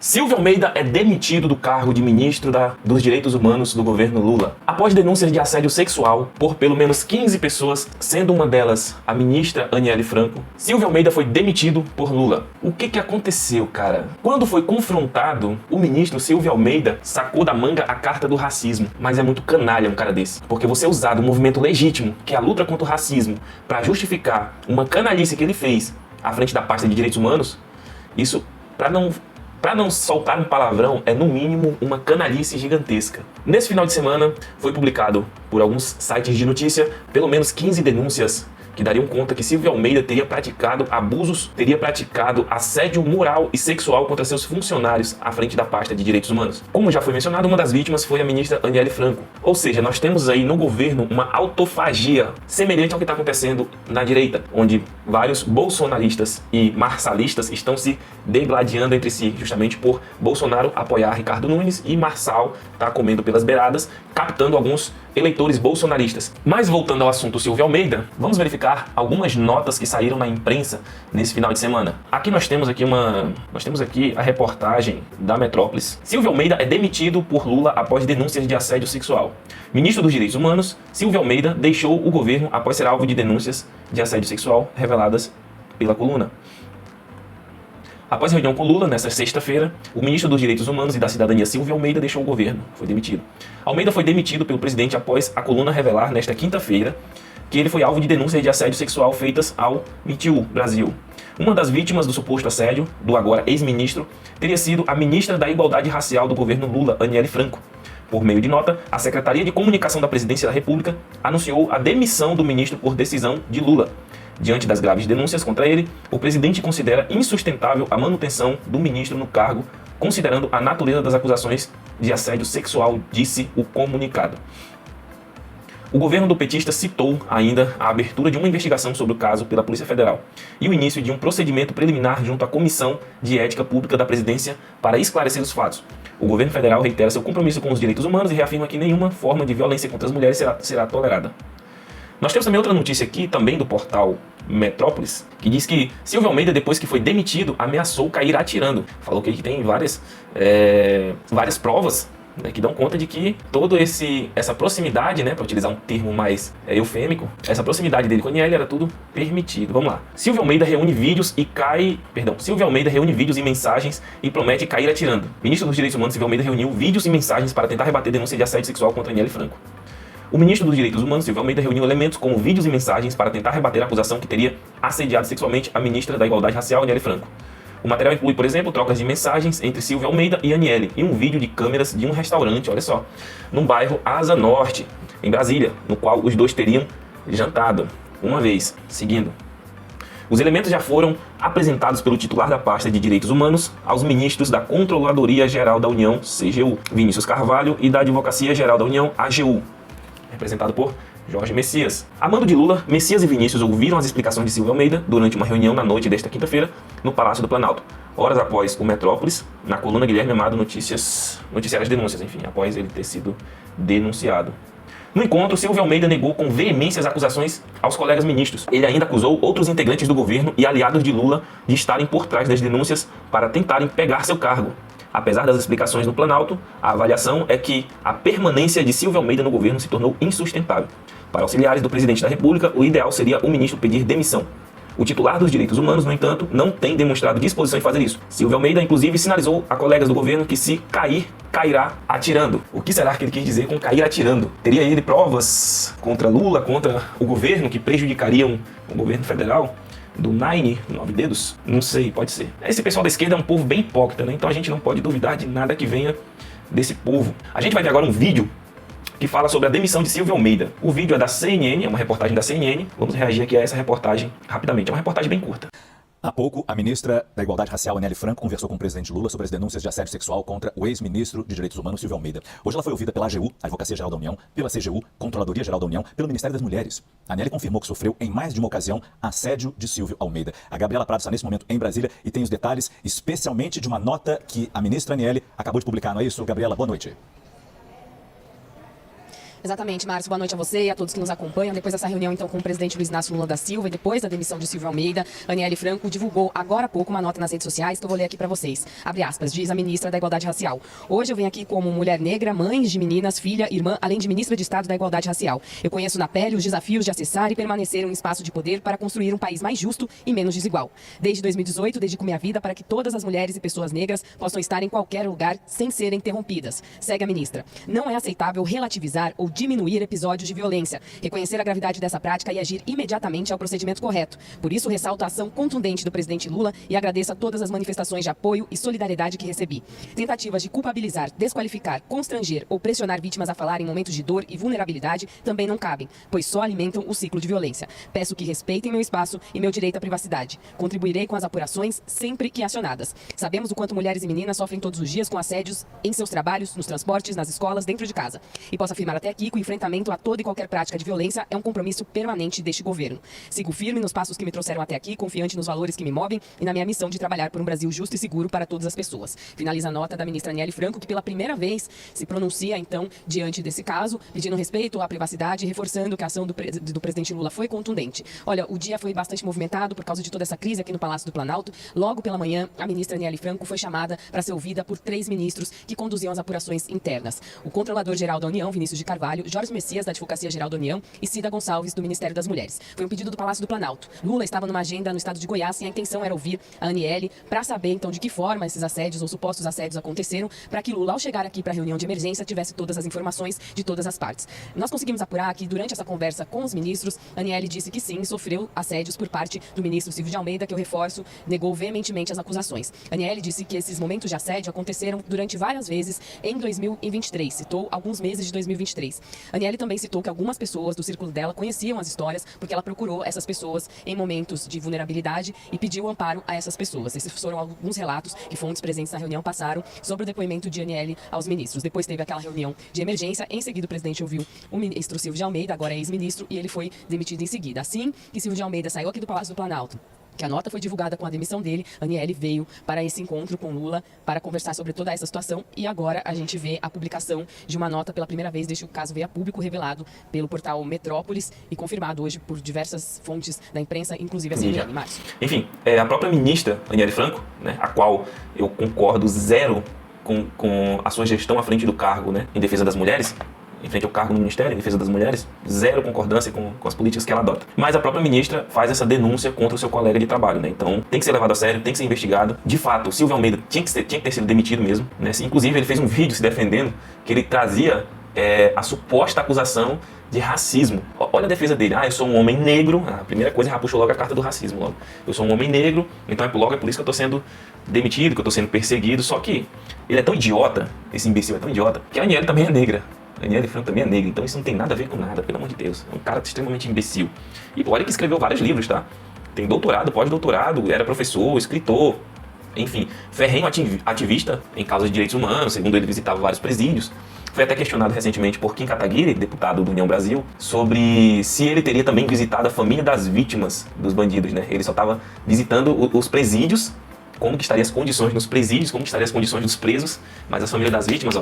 Silvio Almeida é demitido do cargo de ministro dos Direitos Humanos do governo Lula, após denúncias de assédio sexual por pelo menos 15 pessoas, sendo uma delas a ministra Aniele Franco. Silvio Almeida foi demitido por Lula. O que aconteceu, cara? Quando foi confrontado, o ministro Silvio Almeida sacou da manga a carta do racismo. Mas é muito canalha um cara desse, porque você usar um movimento legítimo, que é a luta contra o racismo, para justificar uma canalice que ele fez à frente da pasta de direitos humanos, isso, para não soltar um palavrão, é no mínimo uma canalice gigantesca. Nesse final de semana, foi publicado por alguns sites de notícia pelo menos 15 denúncias que dariam conta que Silvio Almeida teria praticado abusos, teria praticado assédio moral e sexual contra seus funcionários à frente da pasta de direitos humanos. Como já foi mencionado, uma das vítimas foi a ministra Aniele Franco. Ou seja, nós temos aí no governo uma autofagia semelhante ao que está acontecendo na direita, onde vários bolsonaristas e marçalistas estão se degladiando entre si, justamente por Bolsonaro apoiar Ricardo Nunes e Marçal tá comendo pelas beiradas, captando alguns eleitores bolsonaristas. Mas voltando ao assunto Silvio Almeida, vamos verificar algumas notas que saíram na imprensa nesse final de semana. Aqui nós temos aqui a reportagem da Metrópolis. Silvio Almeida é demitido por Lula após denúncias de assédio sexual. Ministro dos Direitos Humanos, Silvio Almeida deixou o governo após ser alvo de denúncias de assédio sexual reveladas pela coluna. Após reunião com Lula, nesta sexta-feira, o ministro dos Direitos Humanos e da Cidadania, Silvio Almeida, deixou o governo. Foi demitido. Almeida foi demitido pelo presidente após a coluna revelar, nesta quinta-feira, que ele foi alvo de denúncias de assédio sexual feitas ao Me Too Brasil. Uma das vítimas do suposto assédio, do agora ex-ministro, teria sido a ministra da Igualdade Racial do governo Lula, Aniele Franco. Por meio de nota, a Secretaria de Comunicação da Presidência da República anunciou a demissão do ministro por decisão de Lula. Diante das graves denúncias contra ele, o presidente considera insustentável a manutenção do ministro no cargo, considerando a natureza das acusações de assédio sexual, disse o comunicado. O governo do petista citou ainda a abertura de uma investigação sobre o caso pela Polícia Federal e o início de um procedimento preliminar junto à Comissão de Ética Pública da Presidência para esclarecer os fatos. O governo federal reitera seu compromisso com os direitos humanos e reafirma que nenhuma forma de violência contra as mulheres será tolerada. Nós temos também outra notícia aqui, também do portal Metrópolis, que diz que Silvio Almeida, depois que foi demitido, ameaçou cair atirando. Falou que tem várias provas, né, que dão conta de que toda essa proximidade, né, para utilizar um termo mais eufêmico, essa proximidade dele com a Aniele era tudo permitido. Vamos lá. Silvio Almeida reúne vídeos e mensagens e promete cair atirando. Ministro dos Direitos Humanos, Silvio Almeida, reuniu vídeos e mensagens para tentar rebater denúncia de assédio sexual contra Aniele Franco. O ministro dos Direitos Humanos, Silvio Almeida, reuniu elementos como vídeos e mensagens para tentar rebater a acusação que teria assediado sexualmente a ministra da Igualdade Racial, Aniele Franco. O material inclui, por exemplo, trocas de mensagens entre Silvio Almeida e Aniele e um vídeo de câmeras de um restaurante, olha só, num bairro Asa Norte, em Brasília, no qual os dois teriam jantado uma vez, seguindo. Os elementos já foram apresentados pelo titular da pasta de Direitos Humanos aos ministros da Controladoria Geral da União, CGU, Vinícius Carvalho, e da Advocacia Geral da União, AGU, representado por Jorge Messias. A mando de Lula, Messias e Vinícius ouviram as explicações de Silvio Almeida durante uma reunião na noite desta quinta-feira no Palácio do Planalto, horas após o Metrópolis, na coluna Guilherme Amado noticiárias denúncias, enfim, após ele ter sido denunciado. No encontro, Silvio Almeida negou com veemência as acusações aos colegas ministros. Ele ainda acusou outros integrantes do governo e aliados de Lula de estarem por trás das denúncias para tentarem pegar seu cargo. Apesar das explicações no Planalto, a avaliação é que a permanência de Silvio Almeida no governo se tornou insustentável. Para auxiliares do presidente da República, o ideal seria o ministro pedir demissão. O titular dos direitos humanos, no entanto, não tem demonstrado disposição em fazer isso. Silvio Almeida, inclusive, sinalizou a colegas do governo que se cair, cairá atirando. O que será que ele quis dizer com cair atirando? Teria ele provas contra Lula, contra o governo, que prejudicariam o governo federal? Do Nine, 9 dedos? Não sei, pode ser. Esse pessoal da esquerda é um povo bem hipócrita, né? Então a gente não pode duvidar de nada que venha desse povo. A gente vai ver agora um vídeo que fala sobre a demissão de Silvio Almeida. O vídeo é da CNN, é uma reportagem da CNN. Vamos reagir aqui a essa reportagem rapidamente. É uma reportagem bem curta. Há pouco, a ministra da Igualdade Racial, Aniele Franco, conversou com o presidente Lula sobre as denúncias de assédio sexual contra o ex-ministro de Direitos Humanos, Silvio Almeida. Hoje ela foi ouvida pela AGU, Advocacia Geral da União, pela CGU, Controladoria Geral da União, pelo Ministério das Mulheres. A Aniele confirmou que sofreu, em mais de uma ocasião, assédio de Silvio Almeida. A Gabriela Prado está nesse momento em Brasília e tem os detalhes, especialmente de uma nota que a ministra Aniele acabou de publicar, não é isso? Gabriela, boa noite. Exatamente, Márcio. Boa noite a você e a todos que nos acompanham. Depois dessa reunião, então, com o presidente Luiz Inácio Lula da Silva e depois da demissão de Silvio Almeida, Aniele Franco divulgou agora há pouco uma nota nas redes sociais que eu vou ler aqui para vocês. Abre aspas, diz a ministra da Igualdade Racial. Hoje eu venho aqui como mulher negra, mãe de meninas, filha, irmã, além de ministra de Estado da Igualdade Racial. Eu conheço na pele os desafios de acessar e permanecer um espaço de poder para construir um país mais justo e menos desigual. Desde 2018, dedico minha vida para que todas as mulheres e pessoas negras possam estar em qualquer lugar sem serem interrompidas. Segue a ministra. Não é aceitável relativizar ou diminuir episódios de violência. Reconhecer a gravidade dessa prática e agir imediatamente é o procedimento correto. Por isso, ressalto a ação contundente do presidente Lula e agradeço a todas as manifestações de apoio e solidariedade que recebi. Tentativas de culpabilizar, desqualificar, constranger ou pressionar vítimas a falar em momentos de dor e vulnerabilidade também não cabem, pois só alimentam o ciclo de violência. Peço que respeitem meu espaço e meu direito à privacidade. Contribuirei com as apurações sempre que acionadas. Sabemos o quanto mulheres e meninas sofrem todos os dias com assédios em seus trabalhos, nos transportes, nas escolas, dentro de casa. E posso afirmar até aqui que o enfrentamento a toda e qualquer prática de violência é um compromisso permanente deste governo. Sigo firme nos passos que me trouxeram até aqui, confiante nos valores que me movem e na minha missão de trabalhar por um Brasil justo e seguro para todas as pessoas. Finaliza a nota da ministra Aniele Franco, que pela primeira vez se pronuncia, então, diante desse caso, pedindo respeito à privacidade e reforçando que a ação do presidente Lula foi contundente. Olha, o dia foi bastante movimentado por causa de toda essa crise aqui no Palácio do Planalto. Logo pela manhã, a ministra Aniele Franco foi chamada para ser ouvida por 3 ministros que conduziam as apurações internas. O Controlador-Geral da União, Vinícius de Carvalho, Jorge Messias, da Advocacia-Geral da União e Cida Gonçalves, do Ministério das Mulheres. Foi um pedido do Palácio do Planalto. Lula estava numa agenda no estado de Goiás e a intenção era ouvir a Aniele para saber, então, de que forma esses assédios ou supostos assédios aconteceram, para que Lula, ao chegar aqui para a reunião de emergência, tivesse todas as informações de todas as partes. Nós conseguimos apurar que, durante essa conversa com os ministros, a Aniele disse que sim, sofreu assédios por parte do ministro Silvio de Almeida, que eu reforço, negou veementemente as acusações. A Aniele disse que esses momentos de assédio aconteceram durante várias vezes em 2023, citou alguns meses de 2023. A Aniele também citou que algumas pessoas do círculo dela conheciam as histórias, porque ela procurou essas pessoas em momentos de vulnerabilidade e pediu amparo a essas pessoas. Esses foram alguns relatos que fontes presentes na reunião passaram sobre o depoimento de Aniele aos ministros. Depois teve aquela reunião de emergência, em seguida o presidente ouviu o ministro Silvio de Almeida, agora é ex-ministro, e ele foi demitido em seguida. Assim que Silvio de Almeida saiu aqui do Palácio do Planalto, que a nota foi divulgada com a demissão dele, a Aniele veio para esse encontro com Lula para conversar sobre toda essa situação e agora a gente vê a publicação de uma nota pela primeira vez desde que o caso veio a público, revelado pelo portal Metrópolis e confirmado hoje por diversas fontes da imprensa, inclusive a CNN. Márcio. Enfim, a própria ministra Aniele Franco, né, a qual eu concordo zero com a sua gestão à frente do cargo, né, em defesa das mulheres, em frente ao cargo no Ministério em Defesa das Mulheres, zero concordância com as políticas que ela adota. Mas a própria ministra faz essa denúncia contra o seu colega de trabalho, né? Então tem que ser levado a sério, tem que ser investigado. De fato, o Silvio Almeida tinha que ter sido demitido mesmo, né? Inclusive ele fez um vídeo se defendendo que ele trazia a suposta acusação de racismo. Olha a defesa dele. Eu sou um homem negro. A primeira coisa, já puxou logo a carta do racismo. Logo. Eu sou um homem negro, então logo é por isso que eu tô sendo demitido, que eu tô sendo perseguido. Só que ele é tão idiota, esse imbecil é tão idiota, que a Aniele também é negra. A Aniele Franco também é negra, então isso não tem nada a ver com nada, pelo amor de Deus. É um cara extremamente imbecil. E olha que escreveu vários livros, tá? Tem doutorado, pós-doutorado, era professor, escritor, enfim, ferrenho ativista em causas de direitos humanos, segundo ele visitava vários presídios. Foi até questionado recentemente por Kim Kataguiri, deputado do União Brasil, sobre se ele teria também visitado a família das vítimas dos bandidos, né? Ele só estava visitando os presídios, como que estariam as condições nos presídios, como que estariam as condições dos presos, mas a família das vítimas,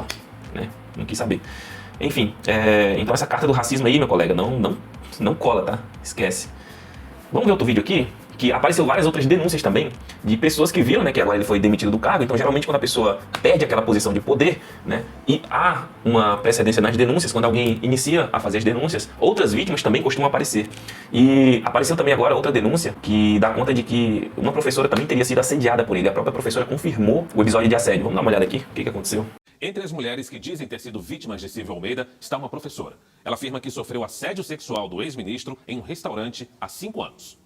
né? Não quis saber. Enfim, então essa carta do racismo aí, meu colega, não cola, tá? Esquece. Vamos ver outro vídeo aqui, que apareceu várias outras denúncias também de pessoas que viram, né, que agora ele foi demitido do cargo. Então, geralmente, quando a pessoa perde aquela posição de poder, né, e há uma precedência nas denúncias, quando alguém inicia a fazer as denúncias, outras vítimas também costumam aparecer. E apareceu também agora outra denúncia que dá conta de que uma professora também teria sido assediada por ele. A própria professora confirmou o episódio de assédio. Vamos dar uma olhada aqui, o que aconteceu. Entre as mulheres que dizem ter sido vítimas de Silvio Almeida está uma professora. Ela afirma que sofreu assédio sexual do ex-ministro em um restaurante há 5 anos.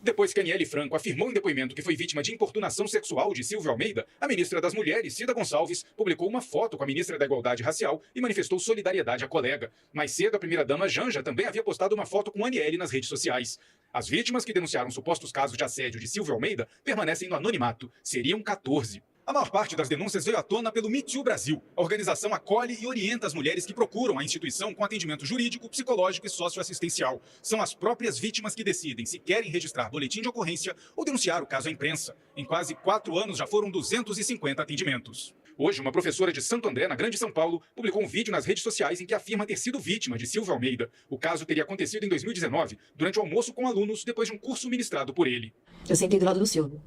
Depois que Aniele Franco afirmou em depoimento que foi vítima de importunação sexual de Silvio Almeida, a ministra das Mulheres, Cida Gonçalves, publicou uma foto com a ministra da Igualdade Racial e manifestou solidariedade à colega. Mais cedo, a primeira-dama Janja também havia postado uma foto com Aniele nas redes sociais. As vítimas que denunciaram supostos casos de assédio de Silvio Almeida permanecem no anonimato. Seriam 14. A maior parte das denúncias veio à tona pelo Me Too Brasil. A organização acolhe e orienta as mulheres que procuram a instituição com atendimento jurídico, psicológico e socioassistencial. São as próprias vítimas que decidem se querem registrar boletim de ocorrência ou denunciar o caso à imprensa. Em quase 4 anos já foram 250 atendimentos. Hoje, uma professora de Santo André, na Grande São Paulo, publicou um vídeo nas redes sociais em que afirma ter sido vítima de Silvio Almeida. O caso teria acontecido em 2019, durante o almoço com alunos, depois de um curso ministrado por ele. Eu sentei do lado do Silvio.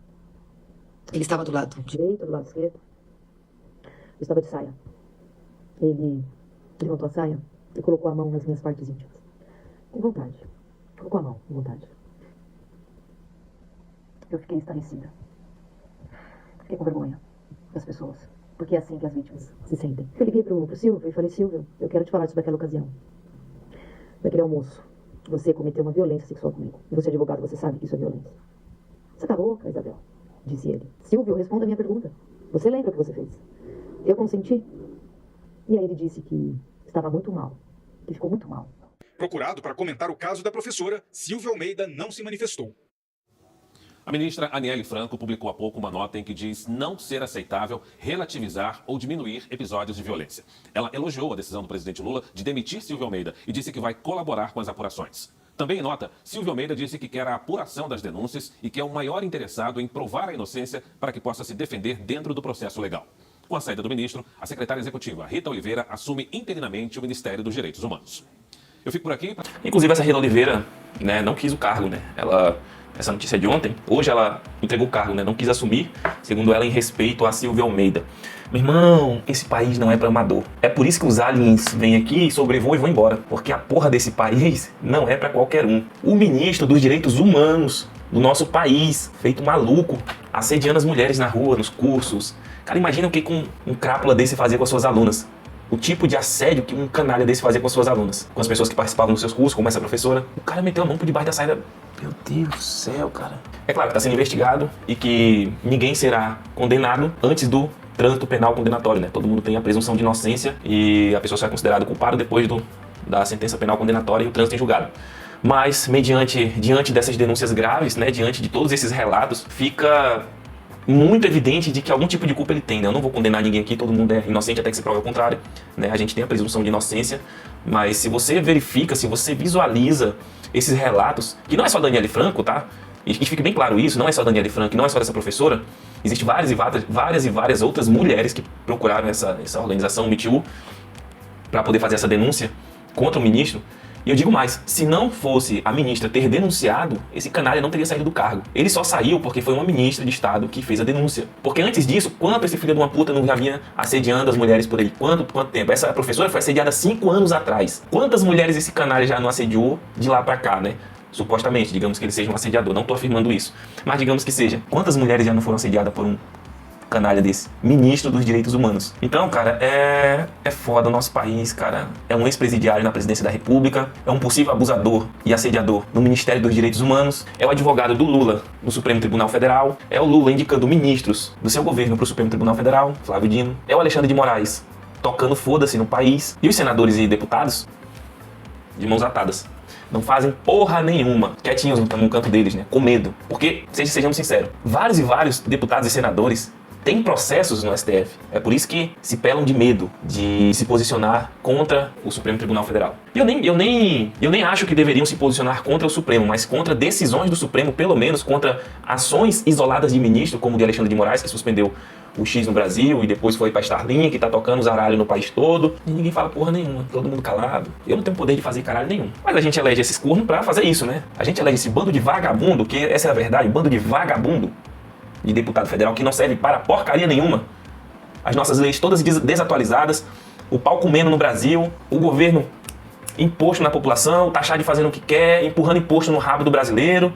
Ele estava do lado direito, do lado esquerdo. Eu estava de saia. Ele levantou a saia e colocou a mão nas minhas partes íntimas. Com vontade. Colocou a mão, com vontade. Eu fiquei estarrecida. Fiquei com vergonha das pessoas. Porque é assim que as vítimas se sentem. Eu liguei pro Silvio e falei: Silvio, eu quero te falar sobre aquela ocasião. Naquele almoço, você cometeu uma violência sexual comigo. E você é advogado, você sabe que isso é violência. Você tá louca, Isabel? Disse ele. Silvio, responda a minha pergunta. Você lembra o que você fez? Eu consenti? E aí ele disse que estava muito mal. Que ficou muito mal. Procurado para comentar o caso da professora, Silvio Almeida não se manifestou. A ministra Aniele Franco publicou há pouco uma nota em que diz não ser aceitável relativizar ou diminuir episódios de violência. Ela elogiou a decisão do presidente Lula de demitir Silvio Almeida e disse que vai colaborar com as apurações. Também em nota, Silvio Almeida disse que quer a apuração das denúncias e que é o maior interessado em provar a inocência para que possa se defender dentro do processo legal. Com a saída do ministro, a secretária executiva Rita Oliveira assume interinamente o Ministério dos Direitos Humanos. Eu fico por aqui. Inclusive essa Rita Oliveira, né, não quis o cargo, né? Essa notícia de ontem, hoje ela entregou o cargo, né? Não quis assumir, segundo ela, em respeito a Silvio Almeida. Meu irmão, esse país não é para amador. É por isso que os aliens vêm aqui, sobrevoam e vão embora. Porque a porra desse país não é para qualquer um. O ministro dos Direitos Humanos do nosso país, feito maluco, assediando as mulheres na rua, nos cursos. Cara, imagina o que um crápula desse fazia com as suas alunas. O tipo de assédio que um canalha desse fazia com as suas alunas. Com as pessoas que participavam dos seus cursos, como essa professora. O cara meteu a mão por debaixo da saída. Meu Deus do céu, cara. É claro que está sendo investigado e que ninguém será condenado antes do trânsito penal condenatório, né? Todo mundo tem a presunção de inocência e a pessoa será considerada culpada depois da sentença penal condenatória e o trânsito em julgado. Mas, diante dessas denúncias graves, né? Diante de todos esses relatos, fica muito evidente de que algum tipo de culpa ele tem, né? Eu não vou condenar ninguém aqui, todo mundo é inocente até que se prove ao contrário, né? A gente tem a presunção de inocência, mas se você verifica, se você visualiza esses relatos, que não é só da Aniele Franco, tá? E que fique bem claro isso, não é só da Aniele Franco, não é só dessa professora, existem várias outras mulheres que procuraram essa organização Me Too para poder fazer essa denúncia contra o ministro. E eu digo mais, se não fosse a ministra ter denunciado, esse canalha não teria saído do cargo. Ele só saiu porque foi uma ministra de Estado que fez a denúncia. Porque antes disso, quanto esse filho de uma puta não já vinha assediando as mulheres por aí? Quanto tempo? Essa professora foi assediada 5 anos atrás. Quantas mulheres esse canalha já não assediou de lá pra cá, né? Supostamente, digamos que ele seja um assediador, não tô afirmando isso. Mas digamos que seja. Quantas mulheres já não foram assediadas por um canalha desse? Ministro dos Direitos Humanos. Então, cara, é foda o nosso país, cara. É um ex-presidiário na presidência da República, é um possível abusador e assediador no Ministério dos Direitos Humanos, é o advogado do Lula no Supremo Tribunal Federal, é o Lula indicando ministros do seu governo pro Supremo Tribunal Federal, Flávio Dino, é o Alexandre de Moraes tocando foda-se no país, e os senadores e deputados de mãos atadas. Não fazem porra nenhuma, quietinhos no canto deles, né? Com medo. Porque, sejamos sinceros, vários deputados e senadores tem processos no STF. É por isso que se pelam de medo de se posicionar contra o Supremo Tribunal Federal. E eu nem acho que deveriam se posicionar contra o Supremo, mas contra decisões do Supremo, pelo menos contra ações isoladas de ministro, como o de Alexandre de Moraes, que suspendeu o X no Brasil e depois foi pra Starlink, que tá tocando os aralhos no país todo. E ninguém fala porra nenhuma, todo mundo calado. Eu não tenho poder de fazer caralho nenhum. Mas a gente elege esses cornos pra fazer isso, né? A gente elege esse bando de vagabundo, que essa é a verdade, bando de vagabundo de deputado federal que não serve para porcaria nenhuma. As nossas leis todas desatualizadas, o pau comendo no Brasil, o governo imposto na população, taxado de fazendo o que quer, empurrando imposto no rabo do brasileiro,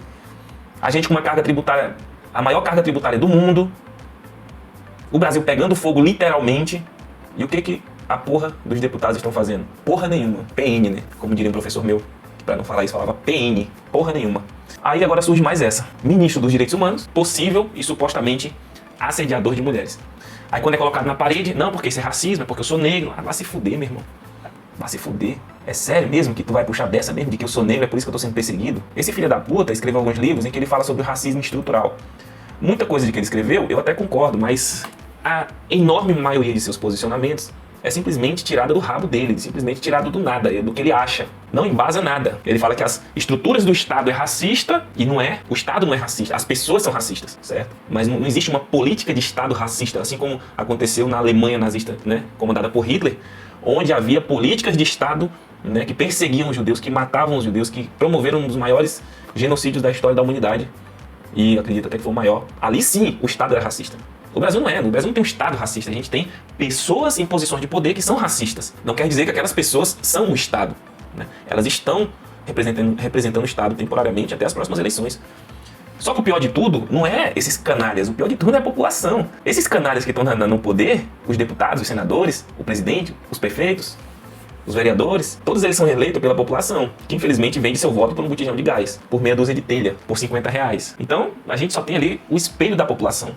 a gente com uma carga tributária, a maior carga tributária do mundo, o Brasil pegando fogo literalmente, e o que a porra dos deputados estão fazendo? Porra nenhuma. PN, né? Como diria um professor meu, que pra não falar isso falava PN. Porra nenhuma. Aí agora surge mais essa. Ministro dos Direitos Humanos, possível e supostamente assediador de mulheres. Aí quando é colocado na parede, não, porque isso é racismo, é porque eu sou negro. Ah, vai se fuder, meu irmão. Vai se fuder. É sério mesmo que tu vai puxar dessa mesmo, de que eu sou negro, é por isso que eu tô sendo perseguido? Esse filho da puta escreveu alguns livros em que ele fala sobre o racismo estrutural. Muita coisa de que ele escreveu, eu até concordo, mas a enorme maioria de seus posicionamentos é simplesmente tirada do rabo dele, simplesmente tirada do nada, do que ele acha. Não embasa nada. Ele fala que as estruturas do Estado é racista e não é. O Estado não é racista, as pessoas são racistas, certo? Mas não existe uma política de Estado racista, assim como aconteceu na Alemanha nazista, né, comandada por Hitler, onde havia políticas de Estado, né, que perseguiam os judeus, que matavam os judeus, que promoveram um dos maiores genocídios da história da humanidade. E acredito até que foi o maior. Ali sim, o Estado era racista. O Brasil não é. No Brasil não tem um Estado racista. A gente tem pessoas em posições de poder que são racistas. Não quer dizer que aquelas pessoas são o Estado, né? Elas estão representando o Estado temporariamente até as próximas eleições. Só que o pior de tudo não é esses canalhas. O pior de tudo é a população. Esses canalhas que estão no poder, os deputados, os senadores, o presidente, os prefeitos, os vereadores, todos eles são eleitos pela população, que infelizmente vende seu voto por um botijão de gás, por meia dúzia de telha, por R$50. Então, a gente só tem ali o espelho da população.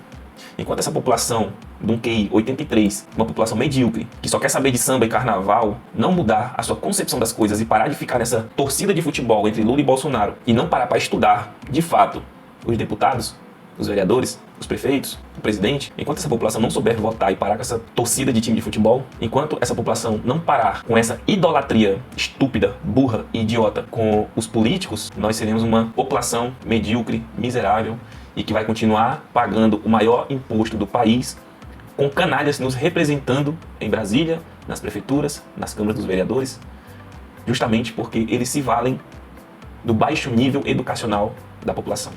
Enquanto essa população de um QI 83, uma população medíocre, que só quer saber de samba e carnaval, não mudar a sua concepção das coisas e parar de ficar nessa torcida de futebol entre Lula e Bolsonaro, e não parar para estudar, de fato, os deputados, os vereadores, os prefeitos, o presidente, enquanto essa população não souber votar e parar com essa torcida de time de futebol, enquanto essa população não parar com essa idolatria estúpida, burra e idiota com os políticos, nós seremos uma população medíocre, miserável e que vai continuar pagando o maior imposto do país, com canalhas nos representando em Brasília, nas prefeituras, nas câmaras dos vereadores, justamente porque eles se valem do baixo nível educacional da população.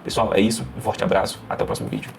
Pessoal, é isso. Um forte abraço. Até o próximo vídeo.